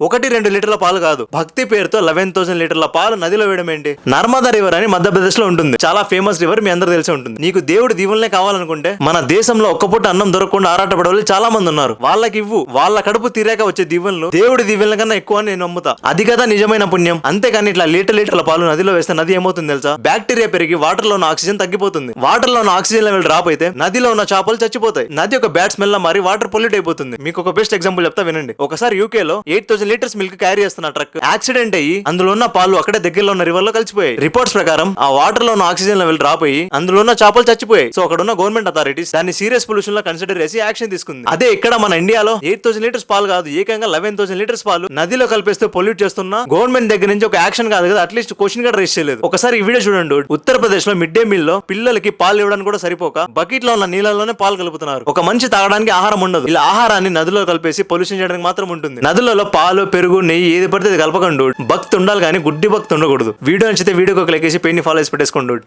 1-2 లీటర్ల పాలు కాదు, భక్తి పేరుతో 11,000 లీటర్ల పాలు నదిలో వేయడం ఏంటి? నర్మదా రివర్ అని మధ్యప్రదేశ్ లో ఉంటుంది. చాలా ఫేమస్ రివర్, మీ అందరూ తెలిసి ఉంటుంది. నీకు దేవుడి దీవులనే కావాలనుకుంటే మన దేశంలో ఒక్క పూట అన్నం దొరకకుండా ఆరాటపడే వాళ్ళు చాలా మంది ఉన్నారు. వాళ్ళకి ఇవ్వు, వాళ్ళ కడుపు తీరాక వచ్చే దీవెనలు దేవుడి దీవెనల కన్నా ఎక్కువ అని నేను నమ్ముతా. అది కదా నిజమైన పుణ్యం. అంతేకాని ఇట్లా లీటర్ల పాలు నదిలో వేస్తే నది ఏమవుతుంది తెలుసా? బ్యాక్టీరియా పెరిగి వాటర్ లో ఉన్న ఆక్సిజన్ తగ్గిపోతుంది. వాటర్ లో ఉన్న ఆక్సిజన్ లెవెల్ డ్రాప్ అయితే నదిలో ఉన్న చేపలు చచ్చిపోతాయి. నది ఒక బ్యాడ్ స్మెల్ లా మారి వాటర్ పొల్యూట్ అయిపోతుంది. మీకు ఒక బెస్ట్ ఎగ్జాంపుల్ చెప్తా వినండి. ఒకసారి యూకే లో 8,000 లీటర్స్ మిల్క్ క్యారీ చేస్తున్న ట్రక్ యాక్సిడెంట్ అయ్యి అందులో ఉన్న పాలు అక్కడే దగ్గరలో ఉన్న రివర్ లో కలిసిపోయాయి. రిపోర్ట్స్ ప్రకారం ఆ వాటర్ లో ఉన్న ఆక్సిజన్ లెవెల్ డ్రాప్ అయ్యి అందులో ఉన్న చేపలు చచ్చిపోయాయి. సో అక్కడ ఉన్న గవర్నమెంట్ అథారిటీస్ దాన్ని సీరియస్ పొల్యూషన్ లో కన్సిడర్ చేసి యాక్షన్ తీసుకుంది. అదే ఇక్కడ మన ఇండియాలో 8,000 లీటర్స్ పాలు కాదు, ఏకంగా 11,000 లీటర్స్ పాలు నదిలో కలిపేస్తే పొల్యూట్ చేస్తున్నా గవర్నమెంట్ దగ్గర నుంచి ఒక యాక్షన్ కాదు కదా, అట్లీస్ట్ క్వశ్చన్ కూడా రైజ్ చేయలేదు. ఒకసారి ఈ వీడియో చూడండి. ఉత్తరప్రదేశ్ లో మిడ్ డే మీల్ లో పిల్లలకి పాలు ఇవ్వడానికి కూడా సరిపోక బకెట్ లో ఉన్న నీళ్ళలోనే పాలు కలుపుతున్నారు. ఒక మనిషి తాగడానికి ఆహారం ఉండదు, ఇలా ఆహారాన్ని నదిలో కలిపేసి పొల్యూషన్ చేయడానికి మాత్రం ఉంటుంది. నదులలో పాలు, పెరుగు, నెయ్యి ఏది పడితే అది కలపకండు. భక్తి ఉండాలి కానీ గుడ్డి భక్తి ఉండకూడదు. వీడియో నచ్చితే వీడియోకి ఒక లైక్ చేసి పేజ్ ని ఫాలో చేసి పెట్టేసుకోండి.